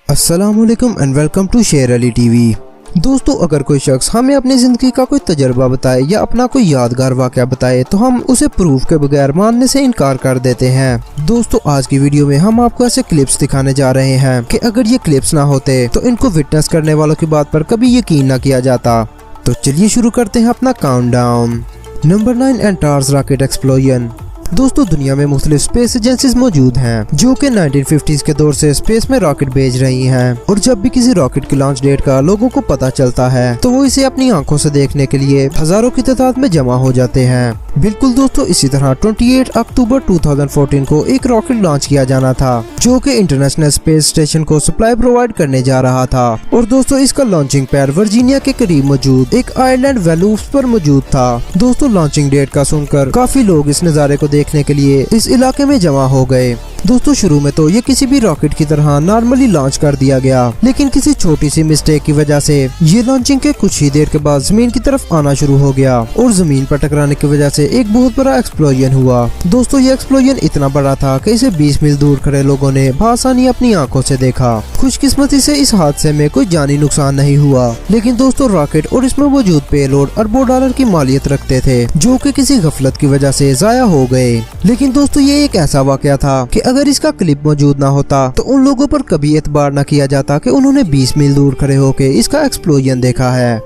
अस्सलामुअलैकुम and welcome to शेर Ali TV. दोस्तों, अगर कोई शख्स हमें अपनी जिंदगी का कोई तजर्बा बताए या अपना कोई यादगार वाक़या बताए तो हम उसे प्रूफ के बगैर मानने से इनकार कर देते हैं। दोस्तों, आज की वीडियो में हम आपको ऐसे क्लिप्स दिखाने जा रहे हैं कि अगर ये क्लिप्स ना होते तो इनको विटनेस करने वालों की बात पर कभी यकीन न किया जाता। तो चलिए शुरू करते हैं अपना countdown. Number 9, Antares rocket explosion. दोस्तों, दुनिया में मुख्तलिफ स्पेस एजेंसीज मौजूद हैं जो कि 1950s के दौर से स्पेस में रॉकेट भेज रही हैं, और जब भी किसी रॉकेट की लॉन्च डेट का लोगों को पता चलता है तो वो इसे अपनी आंखों से देखने के लिए हजारों की तादाद में जमा हो जाते हैं। बिल्कुल दोस्तों, इसी तरह 28 अक्टूबर 2014 को एक रॉकेट लॉन्च किया जाना था जो कि इंटरनेशनल स्पेस स्टेशन को सप्लाई प्रोवाइड करने जा रहा था। और दोस्तों, इसका लॉन्चिंग पैड वर्जीनिया के करीब मौजूद एक आइलैंड वेलूफ्स पर मौजूद था। दोस्तों, लॉन्चिंग डेट का सुनकर काफी लोग इस नज़ारे को देखने के लिए इस इलाके में जमा हो गए। दोस्तों, शुरू में तो ये किसी भी रॉकेट की तरह नॉर्मली लॉन्च कर दिया गया, लेकिन किसी छोटी सी मिस्टेक की वजह से ये लॉन्चिंग के कुछ ही देर के बाद जमीन की तरफ आना शुरू हो गया और जमीन पर टकराने की वजह से एक बहुत बड़ा एक्सप्लोजन हुआ। दोस्तों, ये एक्सप्लोजन इतना बड़ा था कि इसे 20 मील दूर खड़े लोगों ने बआसानी अपनी आंखों से देखा। खुशकिस्मती से इस हादसे में कोई जानी नुकसान नहीं हुआ, लेकिन दोस्तों, रॉकेट और इसमें मौजूद पेलोड अरबों डॉलर की मालियत रखते थे जो कि किसी गफलत की वजह से जाया हो गए। लेकिन दोस्तों, ये एक ऐसा वाकया था कि अगर इसका क्लिप मौजूद ना होता तो उन लोगों पर कभी एतबार न किया जाता कि उन्होंने 20 मील दूर खड़े होकर इसका एक्सप्लोजन देखा है।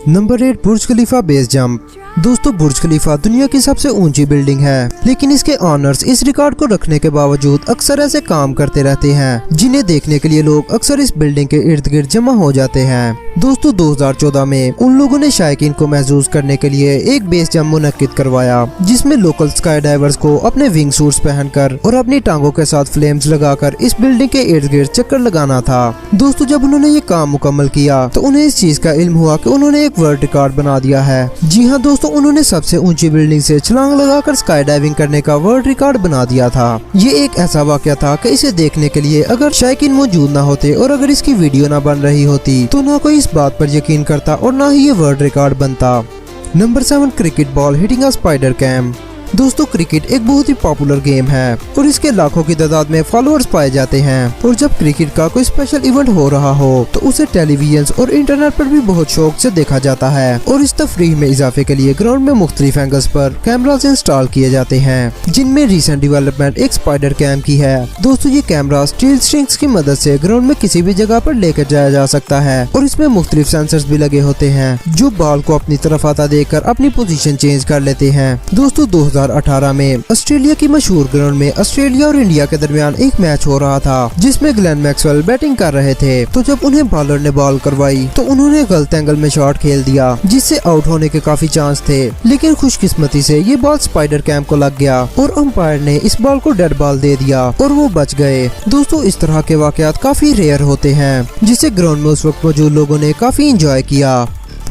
नंबर 8, बुर्ज खलीफा बेस जंप। दोस्तों, बुर्ज खलीफा दुनिया की सबसे ऊंची बिल्डिंग है, लेकिन इसके ऑनर्स इस रिकॉर्ड को रखने के बावजूद अक्सर ऐसे काम करते रहते हैं जिन्हें देखने के लिए लोग अक्सर इस बिल्डिंग के इर्द गिर्द जमा हो जाते हैं। दोस्तों, 2014 में उन लोगों ने शायकीन को महसूस करने के लिए एक बेस जंप मुनक्किद करवाया जिसमें लोकल स्काई डाइवर्स को अपने विंग सूट्स पहनकर और अपनी टांगों के साथ फ्लेम्स लगाकर इस बिल्डिंग के इर्द गिर्द चक्कर लगाना था। दोस्तों, जब उन्होंने ये काम मुकम्मल किया तो उन्हें इस चीज का इल्म हुआ कि उन्होंने एक वर्ल्ड रिकॉर्ड बना दिया है। जी हाँ दोस्तों, उन्होंने सबसे ऊंची बिल्डिंग से छलांग लगाकर स्काई डाइविंग करने का वर्ल्ड रिकॉर्ड बना दिया था। ये एक ऐसा वाकया था कि इसे देखने के लिए अगर शायकीन मौजूद ना होते और अगर इसकी वीडियो ना बन रही होती तो ना कोई इस बात पर यकीन करता और ना ही ये वर्ल्ड रिकॉर्ड बनता। Number 7, cricket ball hitting a spider cam. दोस्तों, क्रिकेट एक बहुत ही पॉपुलर गेम है और इसके लाखों की तादाद में फॉलोअर्स पाए जाते हैं, और जब क्रिकेट का कोई स्पेशल इवेंट हो रहा हो तो उसे टेलीविजन और इंटरनेट पर भी बहुत शौक से देखा जाता है। और इस तफरीह में इजाफे के लिए ग्राउंड में मुख्तलिफ एंगल्स पर कैमरास इंस्टॉल किए जाते हैं जिनमें रिसेंट डेवलपमेंट एक स्पाइडर कैम की है। दोस्तों, ये कैमरा स्टील स्ट्रिंग्स की मदद से ग्राउंड में किसी भी जगह पर लेकर जाया जा सकता है, और इसमें मुख्तलिफ सेंसर्स भी लगे होते हैं जो बॉल को अपनी तरफ आता देखकर अपनी पोजीशन चेंज कर लेते हैं। दोस्तों, 2018 में ऑस्ट्रेलिया की मशहूर ग्राउंड में ऑस्ट्रेलिया और इंडिया के दरमियान एक मैच हो रहा था जिसमें ग्लेन मैक्सवेल बैटिंग कर रहे थे। तो जब उन्हें बॉलर ने बॉल करवाई तो उन्होंने गलत एंगल में शॉट खेल दिया जिससे आउट होने के काफी चांस थे, लेकिन खुशकिस्मती से ये बॉल स्पाइडर कैम को लग गया और अंपायर ने इस बॉल को डेड बॉल दे दिया और वो बच गए। दोस्तों, इस तरह के वाकयात काफी रेयर होते हैं जिसे ग्राउंड में उस वक्त मौजूद लोगों ने काफी एंजॉय किया।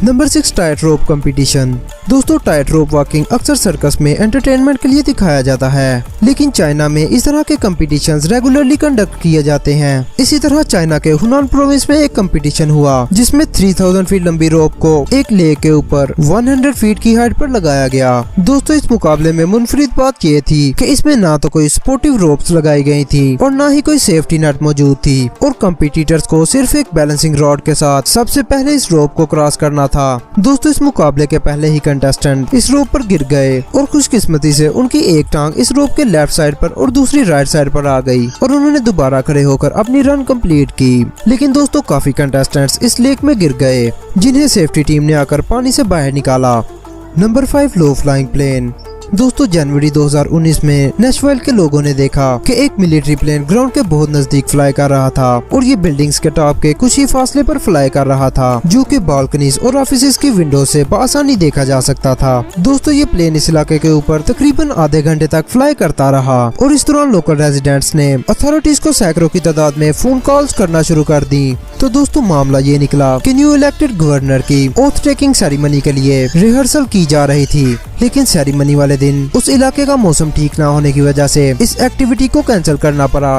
नंबर 6, टाइट रोप कंपटीशन। दोस्तों, टाइट रोप वॉकिंग अक्सर सर्कस में एंटरटेनमेंट के लिए दिखाया जाता है, लेकिन चाइना में इस तरह के कंपटीशंस रेगुलरली कंडक्ट किए जाते हैं। इसी तरह चाइना के हुनान प्रोविंस में एक कंपटीशन हुआ जिसमें 3000 फीट लंबी रोप को एक लेक के ऊपर 100 फीट की हाइट पर लगाया गया। दोस्तों, इस मुकाबले में मुनफरिद बात ये थी कि इसमें ना तो कोई सपोर्टिव रोप्स लगाई गई थी और ना ही कोई सेफ्टी नेट मौजूद थी, और कंपटीटर्स को सिर्फ एक बैलेंसिंग रॉड के साथ सबसे पहले इस रोप को क्रॉस करना था। दोस्तों, इस मुकाबले के पहले ही कंटेस्टेंट इस रोप पर गिर गए और खुशकिस्मती से उनकी एक टांग इस रोप के लेफ्ट साइड पर और दूसरी राइट साइड पर आ गई और उन्होंने दोबारा खड़े होकर अपनी रन कंप्लीट की। लेकिन दोस्तों, काफी कंटेस्टेंट्स इस लेक में गिर गए जिन्हें सेफ्टी टीम ने आकर पानी से बाहर निकाला। नंबर 5, लो फ्लाइंग प्लेन। दोस्तों, जनवरी 2019 में नेशविल के लोगों ने देखा कि एक मिलिट्री प्लेन ग्राउंड के बहुत नजदीक फ्लाई कर रहा था और ये बिल्डिंग्स के टॉप के कुछ ही फासले पर फ्लाई कर रहा था जो कि बालकनीज और ऑफिसेज की विंडो से बआसानी देखा जा सकता था। दोस्तों, ये प्लेन इस इलाके के ऊपर तकरीबन आधे घंटे तक फ्लाई करता रहा और इस दौरान लोकल रेजिडेंट्स ने अथॉरिटीज को सैकड़ों की तादाद में फोन कॉल्स करना शुरू कर दी। तो दोस्तों, मामला ये निकला कि न्यू इलेक्टेड गवर्नर की ओथ टेकिंग सेरेमनी के लिए रिहर्सल की जा रही थी, लेकिन सेरेमनी वाले दिन उस इलाके का मौसम ठीक ना होने की वजह से इस एक्टिविटी को कैंसिल करना पड़ा।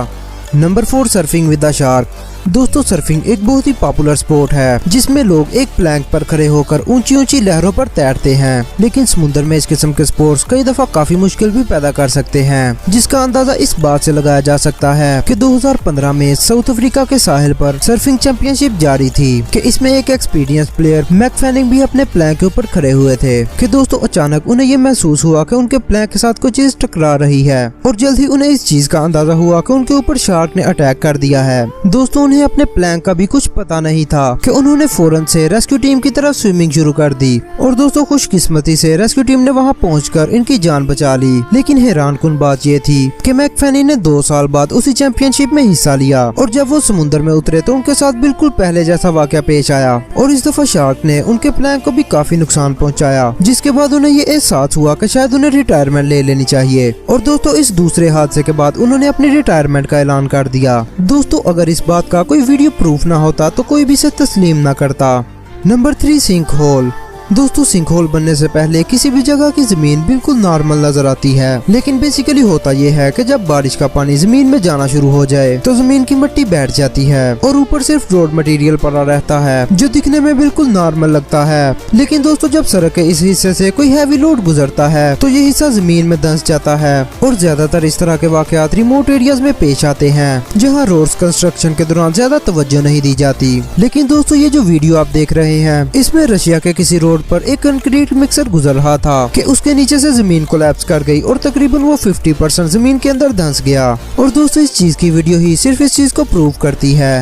Number 4, surfing with the shark. दोस्तों सर्फिंग एक बहुत ही पॉपुलर स्पोर्ट है जिसमें लोग एक प्लैंक पर खड़े होकर ऊंची ऊंची लहरों पर तैरते हैं, लेकिन समुद्र में इस किस्म के स्पोर्ट्स कई दफा काफी मुश्किल भी पैदा कर सकते हैं, जिसका अंदाजा इस बात से लगाया जा सकता है कि 2015 में साउथ अफ्रीका के साहिल पर सर्फिंग चैंपियनशिप जारी थी कि इसमें एक एक्सपीरियंस प्लेयर मैक फैनिंग भी अपने प्लैंक के ऊपर खड़े हुए थे कि दोस्तों अचानक उन्हें ये महसूस हुआ कि उनके प्लैंक के साथ कोई चीज टकरा रही है और जल्द ही उन्हें इस चीज का अंदाजा हुआ कि उनके ऊपर शार्क ने अटैक कर दिया है। दोस्तों उन्हें अपने प्लैंक का भी कुछ पता नहीं था कि उन्होंने फौरन से रेस्क्यू टीम की तरफ स्विमिंग शुरू कर दी और दोस्तों खुशकिस्मती से रेस्क्यू टीम ने वहां पहुंचकर इनकी जान बचा ली। लेकिन हैरानकुन बात ये थी कि मैक फैनी ने 2 साल बाद उसी चैंपियनशिप में हिस्सा लिया और जब वो समुद्र में उतरे तो उनके साथ बिल्कुल पहले जैसा वाकया पेश आया और इस दफा शार्क ने उनके प्लैंक को भी काफी नुकसान पहुंचाया, जिसके बाद उन्हें ये एहसास हुआ कि शायद उन्हें रिटायरमेंट ले लेनी चाहिए और दोस्तों इस दूसरे हादसे के बाद उन्होंने अपनी रिटायरमेंट का ऐलान कर दिया। दोस्तों अगर इस बात का कोई वीडियो प्रूफ ना होता तो कोई भी इसे तस्लीम ना करता। Number 3 sinkhole. दोस्तों सिंक होल बनने से पहले किसी भी जगह की जमीन बिल्कुल नॉर्मल नजर आती है, लेकिन बेसिकली होता यह है कि जब बारिश का पानी जमीन में जाना शुरू हो जाए तो जमीन की मिट्टी बैठ जाती है और ऊपर सिर्फ रोड मटेरियल पड़ा रहता है जो दिखने में बिल्कुल नॉर्मल लगता है। लेकिन दोस्तों जब सड़क के इस हिस्से से कोई हैवी लोड गुजरता है तो ये हिस्सा जमीन में धंस जाता है और ज्यादातर इस तरह के वाकयात रिमोट एरियाज में पेश आते हैं जहाँ रोड्स कंस्ट्रक्शन के दौरान ज्यादा तवज्जो नहीं दी जाती। लेकिन दोस्तों ये जो वीडियो आप देख रहे हैं इसमें रशिया के किसी रोड पर एक कंक्रीट मिक्सर गुजर रहा था कि उसके नीचे से जमीन कोलैप्स कर गई और तकरीबन वो 50% जमीन के अंदर धंस गया और दोस्तों इस चीज की वीडियो ही सिर्फ इस चीज को प्रूव करती है।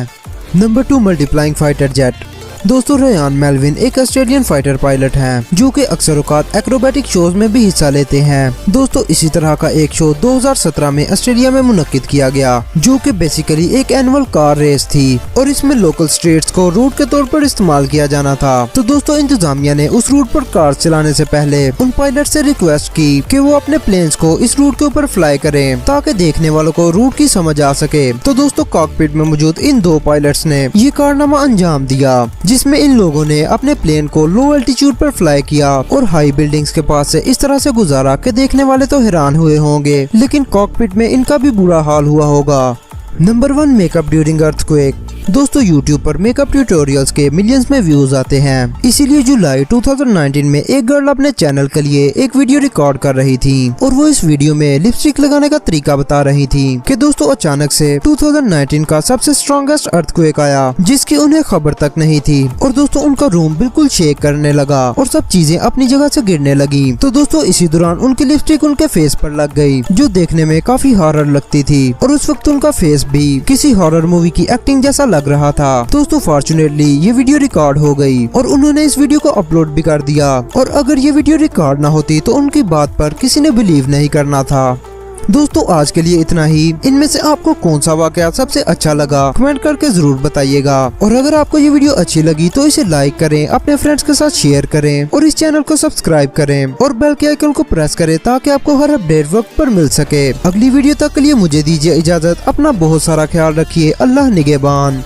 Number 2 multiplying fighter jet. दोस्तों रयान मेलविन एक ऑस्ट्रेलियन फाइटर पायलट हैं जो कि अक्सर औकात एक्रोबैटिक शोज में भी हिस्सा लेते हैं। दोस्तों इसी तरह का एक शो 2017 में ऑस्ट्रेलिया में मुनक्किद किया गया जो कि बेसिकली एक एनुअल कार रेस थी और इसमें लोकल स्ट्रीट्स को रूट के तौर पर इस्तेमाल किया जाना था। तो दोस्तों इंतजामिया ने उस रूट पर कार चलाने से पहले उन पायलट से रिक्वेस्ट की कि वो अपने प्लेन्स को इस रूट के ऊपर फ्लाई करें ताकि देखने वालों को रूट की समझ आ सके। तो दोस्तों कॉकपिट में मौजूद इन 2 पायलट्स ने ये कारनामा अंजाम दिया जिसमें इन लोगों ने अपने प्लेन को लो एल्टीट्यूड पर फ्लाई किया और हाई बिल्डिंग्स के पास से इस तरह से गुजारा कि देखने वाले तो हैरान हुए होंगे, लेकिन कॉकपिट में इनका भी बुरा हाल हुआ होगा। Number 1 makeup during earthquake. दोस्तों YouTube पर मेकअप ट्यूटोरियल्स के मिलियंस में व्यूज आते हैं, इसीलिए जुलाई 2019 में एक गर्ल अपने चैनल के लिए एक वीडियो रिकॉर्ड कर रही थी और वो इस वीडियो में लिपस्टिक लगाने का तरीका बता रही थी कि दोस्तों अचानक से 2019 का सबसे स्ट्रॉन्गेस्ट अर्थक्वेक आया जिसकी उन्हें खबर तक नहीं थी और दोस्तों उनका रूम बिल्कुल शेक करने लगा और सब चीजें अपनी जगह से गिरने लगी। तो दोस्तों इसी दौरान उनकी लिपस्टिक उनके फेस पर लग गई जो देखने में काफी हॉरर लगती थी और उस वक्त उनका फेस भी किसी हॉरर मूवी की एक्टिंग जैसा लग रहा था। दोस्तों फॉर्चुनेटली ये वीडियो रिकॉर्ड हो गई और उन्होंने इस वीडियो को अपलोड भी कर दिया और अगर ये वीडियो रिकॉर्ड ना होती तो उनकी बात पर किसी ने बिलीव नहीं करना था। दोस्तों आज के लिए इतना ही। इनमें से आपको कौन सा वाकया सबसे अच्छा लगा कमेंट करके जरूर बताइएगा और अगर आपको ये वीडियो अच्छी लगी तो इसे लाइक करें, अपने फ्रेंड्स के साथ शेयर करें और इस चैनल को सब्सक्राइब करें और बेल के आइकन को प्रेस करें ताकि आपको हर अपडेट वक्त पर मिल सके। अगली वीडियो तक के लिए मुझे दीजिए इजाजत। अपना बहुत सारा ख्याल रखिए। अल्लाह निगहबान।